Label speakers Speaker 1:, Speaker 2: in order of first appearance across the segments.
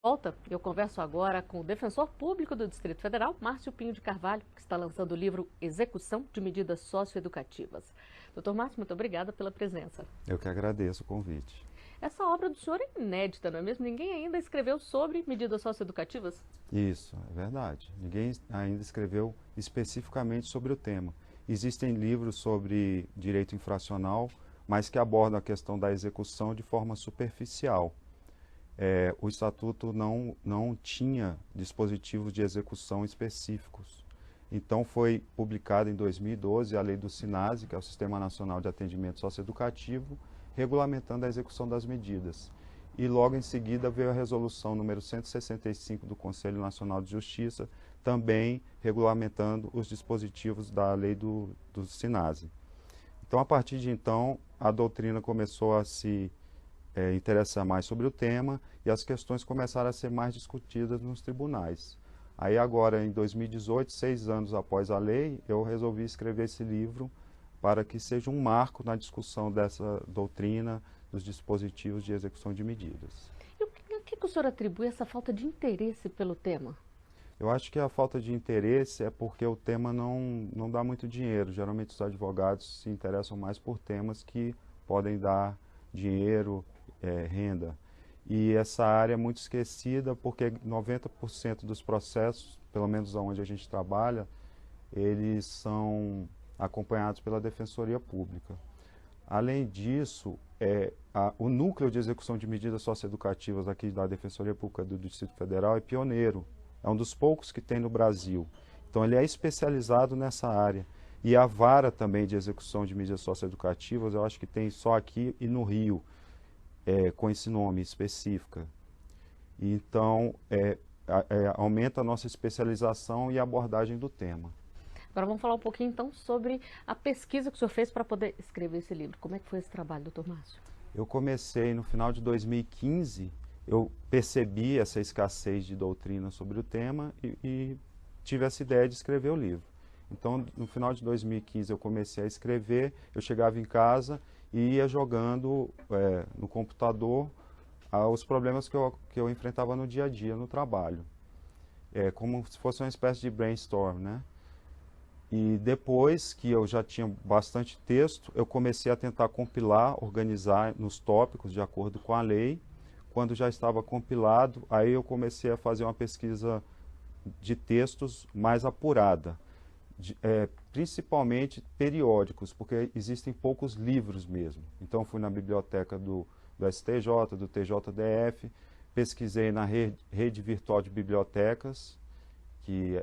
Speaker 1: Volta, eu converso agora com o defensor público do Distrito Federal, Márcio Pinho de Carvalho, que está lançando o livro Execução de Medidas Socioeducativas. Doutor Márcio, muito obrigada pela presença.
Speaker 2: Eu que agradeço o convite.
Speaker 1: Essa obra do senhor é inédita, não é mesmo? Ninguém ainda escreveu sobre medidas socioeducativas?
Speaker 2: Isso, é verdade. Ninguém ainda escreveu especificamente sobre o tema. Existem livros sobre direito infracional, mas que abordam a questão da execução de forma superficial. O Estatuto não tinha dispositivos de execução específicos. Então foi publicada em 2012 a lei do SINASE, que é o Sistema Nacional de Atendimento Socioeducativo, regulamentando a execução das medidas. E logo em seguida veio a resolução número 165 do Conselho Nacional de Justiça, também regulamentando os dispositivos da lei do SINASE. Então, a partir de então, a doutrina começou a se interessar mais sobre o tema e as questões começaram a ser mais discutidas nos tribunais. Aí agora, em 2018, 6 anos após a lei, eu resolvi escrever esse livro para que seja um marco na discussão dessa doutrina dos dispositivos de execução de medidas.
Speaker 1: E o que o senhor atribui a essa falta de interesse pelo tema?
Speaker 2: Eu acho que a falta de interesse é porque o tema não dá muito dinheiro. Geralmente os advogados se interessam mais por temas que podem dar dinheiro, renda. E essa área é muito esquecida porque 90% dos processos, pelo menos onde a gente trabalha, eles são acompanhados pela Defensoria Pública. Além disso, o núcleo de execução de medidas socioeducativas aqui da Defensoria Pública do Distrito Federal é pioneiro. É um dos poucos que tem no Brasil. Então ele é especializado nessa área. E a vara também de execução de medidas socioeducativas, eu acho que tem só aqui e no Rio, com esse nome específica. Então, aumenta a nossa especialização e abordagem do tema.
Speaker 1: Agora vamos falar um pouquinho então sobre a pesquisa que o senhor fez para poder escrever esse livro. Como é que foi esse trabalho, doutor Márcio?
Speaker 2: Eu comecei no final de 2015, eu percebi essa escassez de doutrina sobre o tema e tive essa ideia de escrever o livro. Então, no final de 2015 eu comecei a escrever, eu chegava em casa e ia jogando no computador os problemas que eu enfrentava no dia a dia, no trabalho. Como se fosse uma espécie de brainstorm, né? E depois que eu já tinha bastante texto, eu comecei a tentar compilar, organizar nos tópicos de acordo com a lei. Quando já estava compilado, aí eu comecei a fazer uma pesquisa de textos mais apurada, principalmente periódicos, porque existem poucos livros mesmo. Então fui na biblioteca do STJ, do TJDF, pesquisei na rede virtual de bibliotecas, que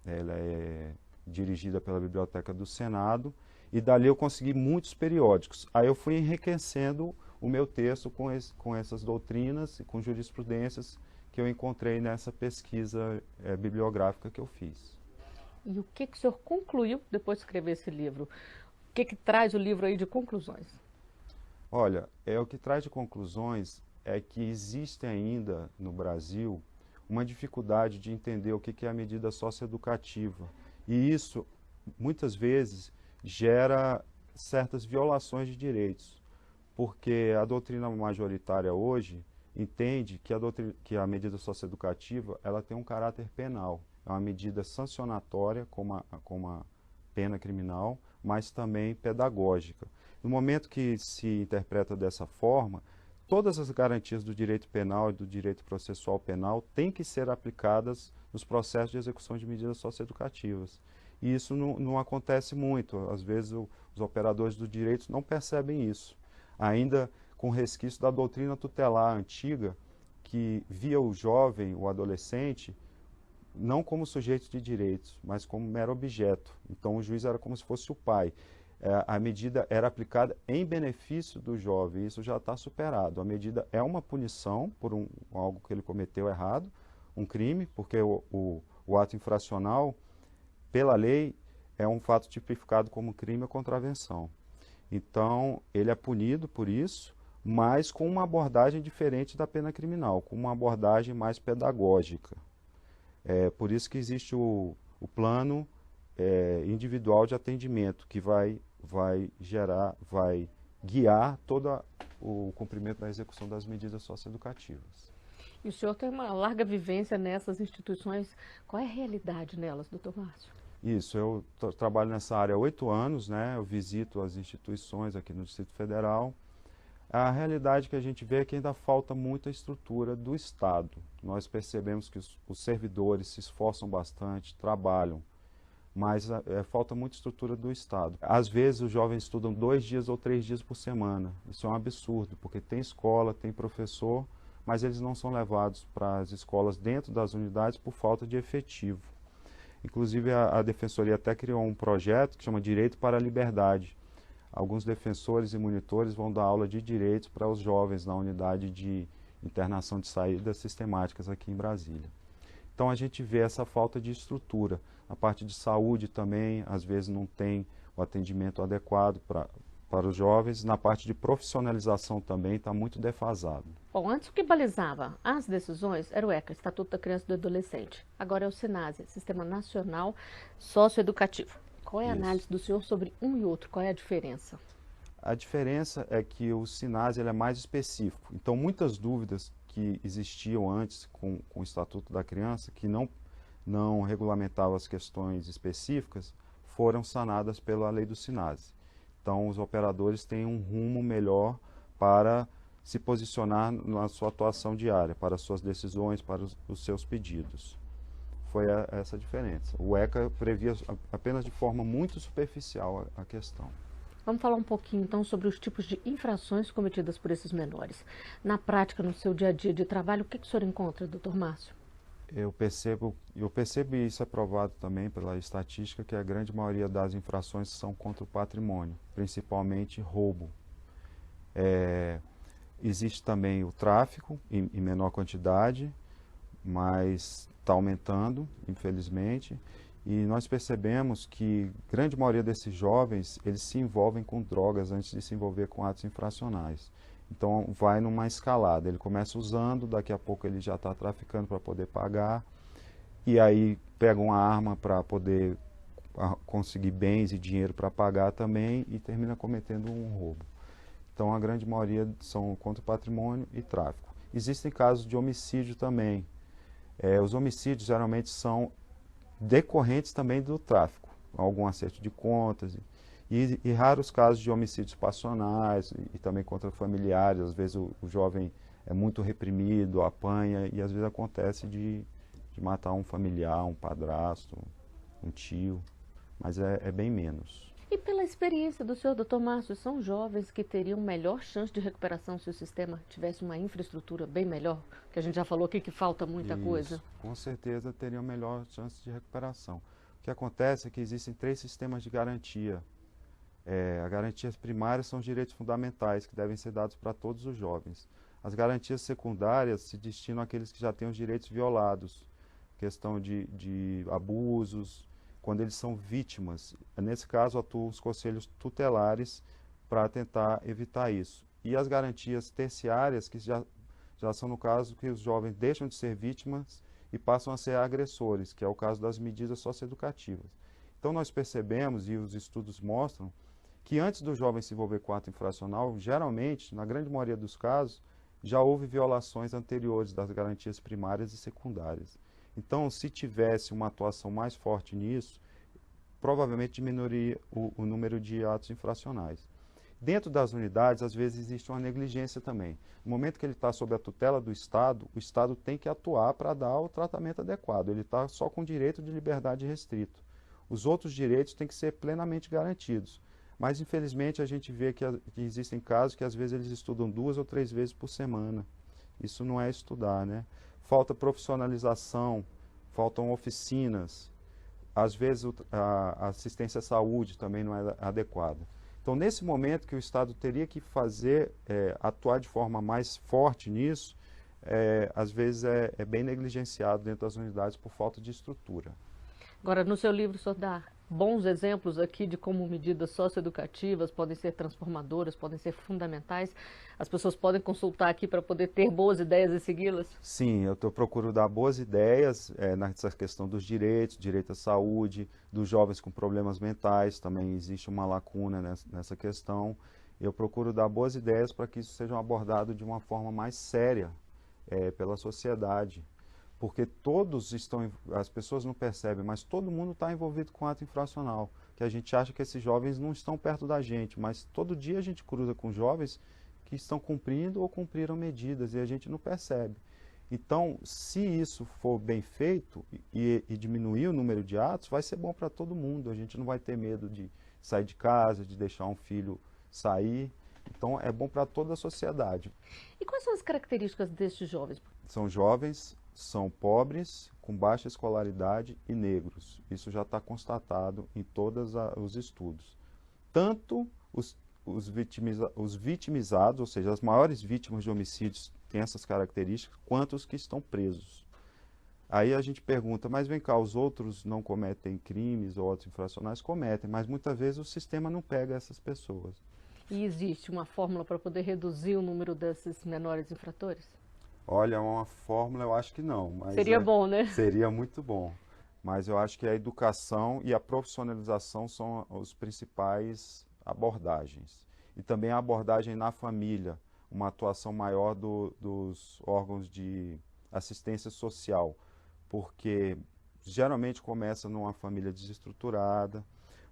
Speaker 2: ela é dirigida pela Biblioteca do Senado, e dali eu consegui muitos periódicos. Aí eu fui enriquecendo o meu texto com essas doutrinas e com jurisprudências que eu encontrei nessa pesquisa bibliográfica que eu fiz.
Speaker 1: E o que o senhor concluiu depois de escrever esse livro? O que traz o livro aí de conclusões?
Speaker 2: Olha, o que traz de conclusões é que existe ainda no Brasil uma dificuldade de entender o que é a medida socioeducativa. E isso, muitas vezes, gera certas violações de direitos, porque a doutrina majoritária hoje entende que a medida socioeducativa ela tem um caráter penal. É uma medida sancionatória, como uma pena criminal, mas também pedagógica. No momento que se interpreta dessa forma, todas as garantias do direito penal e do direito processual penal têm que ser aplicadas nos processos de execução de medidas socioeducativas. E isso não acontece muito. Às vezes os operadores do direito não percebem isso. Ainda com resquício da doutrina tutelar antiga, que via o jovem, o adolescente, não como sujeito de direitos, mas como mero objeto. Então o juiz era como se fosse o pai. A medida era aplicada em benefício do jovem, isso já está superado. A medida é uma punição por algo que ele cometeu errado, um crime, porque o ato infracional, pela lei, é um fato tipificado como crime ou contravenção. Então, ele é punido por isso, mas com uma abordagem diferente da pena criminal, com uma abordagem mais pedagógica. Por isso que existe o plano individual de atendimento, que vai guiar todo o cumprimento da execução das medidas socioeducativas.
Speaker 1: E o senhor tem uma larga vivência nessas instituições. Qual é a realidade nelas, doutor Márcio?
Speaker 2: Isso, eu trabalho nessa área há 8 anos, né? Eu visito as instituições aqui no Distrito Federal. A realidade que a gente vê é que ainda falta muita estrutura do Estado. Nós percebemos que os servidores se esforçam bastante, trabalham, mas falta muita estrutura do Estado. Às vezes os jovens estudam 2 dias ou 3 dias por semana. Isso é um absurdo, porque tem escola, tem professor, mas eles não são levados para as escolas dentro das unidades por falta de efetivo. Inclusive a Defensoria até criou um projeto que chama Direito para a Liberdade. Alguns defensores e monitores vão dar aula de direitos para os jovens na unidade de internação de saídas sistemáticas aqui em Brasília. Então a gente vê essa falta de estrutura. A parte de saúde também, às vezes não tem o atendimento adequado para os jovens. Na parte de profissionalização também está muito defasado.
Speaker 1: Bom, antes o que balizava as decisões era o ECA, Estatuto da Criança e do Adolescente. Agora é o SINASE, Sistema Nacional Socioeducativo. Qual é a análise do senhor sobre um e outro? Qual é a diferença?
Speaker 2: A diferença é que o SINASE ele é mais específico. Então, muitas dúvidas que existiam antes com o Estatuto da Criança, que não regulamentavam as questões específicas, foram sanadas pela lei do SINASE. Então, os operadores têm um rumo melhor para se posicionar na sua atuação diária, para as suas decisões, para os seus pedidos. Foi essa a diferença. O ECA previa apenas de forma muito superficial a questão.
Speaker 1: Vamos falar um pouquinho então sobre os tipos de infrações cometidas por esses menores. Na prática, no seu dia a dia de trabalho, o que o senhor encontra, doutor Márcio?
Speaker 2: Eu percebo e isso é provado também pela estatística, que a grande maioria das infrações são contra o patrimônio, principalmente roubo. Existe também o tráfico, em menor quantidade, mas está aumentando, infelizmente. E nós percebemos que a grande maioria desses jovens, eles se envolvem com drogas antes de se envolver com atos infracionais. Então vai numa escalada, ele começa usando, daqui a pouco ele já está traficando para poder pagar, e aí pega uma arma para poder conseguir bens e dinheiro para pagar também, e termina cometendo um roubo. Então a grande maioria são contra o patrimônio e tráfico. Existem casos de homicídio também. Os homicídios geralmente são decorrentes também do tráfico, algum acerto de contas, e raros casos de homicídios passionais e também contra familiares. Às vezes o jovem é muito reprimido, apanha, e às vezes acontece de matar um familiar, um padrasto, um tio, mas é bem menos.
Speaker 1: E pela experiência do senhor, doutor Márcio, são jovens que teriam melhor chance de recuperação se o sistema tivesse uma infraestrutura bem melhor? Que a gente já falou aqui que falta muita coisa.
Speaker 2: Com certeza teriam melhor chance de recuperação. O que acontece é que existem 3 sistemas de garantia. As garantias primárias são os direitos fundamentais, que devem ser dados para todos os jovens. As garantias secundárias se destinam àqueles que já têm os direitos violados, questão de abusos, quando eles são vítimas. Nesse caso, atuam os conselhos tutelares para tentar evitar isso. E as garantias terciárias, que já são no caso que os jovens deixam de ser vítimas e passam a ser agressores, que é o caso das medidas socioeducativas. Então nós percebemos, e os estudos mostram, que antes do jovem se envolver com ato infracional, geralmente, na grande maioria dos casos, já houve violações anteriores das garantias primárias e secundárias. Então, se tivesse uma atuação mais forte nisso, provavelmente diminuiria o número de atos infracionais. Dentro das unidades, às vezes, existe uma negligência também. No momento que ele está sob a tutela do Estado, o Estado tem que atuar para dar o tratamento adequado. Ele está só com direito de liberdade restrito. Os outros direitos têm que ser plenamente garantidos. Mas, infelizmente, a gente vê que existem casos que, às vezes, eles estudam 2 ou 3 vezes por semana. Isso não é estudar, né? Falta profissionalização, faltam oficinas. Às vezes, a assistência à saúde também não é adequada. Então, nesse momento que o Estado teria que atuar de forma mais forte nisso, às vezes é bem negligenciado dentro das unidades por falta de estrutura.
Speaker 1: Agora, no seu livro, o senhor dá bons exemplos aqui de como medidas socioeducativas podem ser transformadoras, podem ser fundamentais. As pessoas podem consultar aqui para poder ter boas ideias e segui-las?
Speaker 2: Sim, eu procuro dar boas ideias nessa questão dos direitos, direito à saúde, dos jovens com problemas mentais, também existe uma lacuna nessa questão. Eu procuro dar boas ideias para que isso seja abordado de uma forma mais séria pela sociedade. Porque todos estão, as pessoas não percebem, mas todo mundo está envolvido com ato infracional. Que a gente acha que esses jovens não estão perto da gente, mas todo dia a gente cruza com jovens que estão cumprindo ou cumpriram medidas e a gente não percebe. Então, se isso for bem feito e diminuir o número de atos, vai ser bom para todo mundo. A gente não vai ter medo de sair de casa, de deixar um filho sair. Então, é bom para toda a sociedade.
Speaker 1: E quais são as características destes jovens?
Speaker 2: São jovens, são pobres, com baixa escolaridade e negros. Isso já está constatado em todos os estudos. Tanto os vitimizados, ou seja, as maiores vítimas de homicídios têm essas características, quanto os que estão presos. Aí a gente pergunta, mas vem cá, os outros não cometem crimes ou atos infracionais? Cometem, mas muitas vezes o sistema não pega essas pessoas.
Speaker 1: E existe uma fórmula para poder reduzir o número desses menores infratores?
Speaker 2: Olha, uma fórmula eu acho que não. Mas
Speaker 1: seria bom, né?
Speaker 2: Seria muito bom. Mas eu acho que a educação e a profissionalização são os principais abordagens. E também a abordagem na família, uma atuação maior dos órgãos de assistência social, porque geralmente começa numa família desestruturada.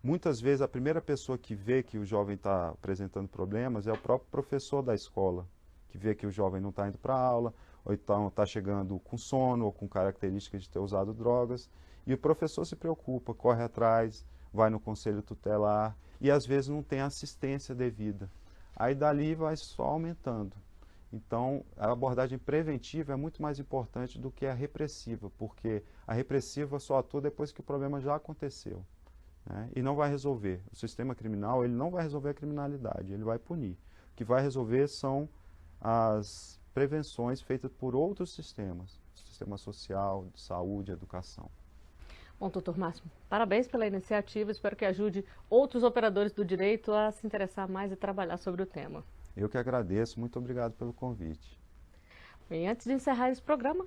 Speaker 2: Muitas vezes a primeira pessoa que vê que o jovem está apresentando problemas é o próprio professor da escola, que vê que o jovem não está indo para a aula, ou então está chegando com sono ou com características de ter usado drogas, e o professor se preocupa, corre atrás, vai no conselho tutelar, e às vezes não tem assistência devida. Aí dali vai só aumentando. Então, a abordagem preventiva é muito mais importante do que a repressiva, porque a repressiva só atua depois que o problema já aconteceu, né? E não vai resolver. O sistema criminal, ele não vai resolver a criminalidade, ele vai punir. O que vai resolver são as prevenções feitas por outros sistemas, sistema social, de saúde, educação.
Speaker 1: Bom, doutor Máximo, parabéns pela iniciativa, espero que ajude outros operadores do direito a se interessar mais e trabalhar sobre o tema.
Speaker 2: Eu que agradeço, muito obrigado pelo convite.
Speaker 1: Bem, antes de encerrar esse programa,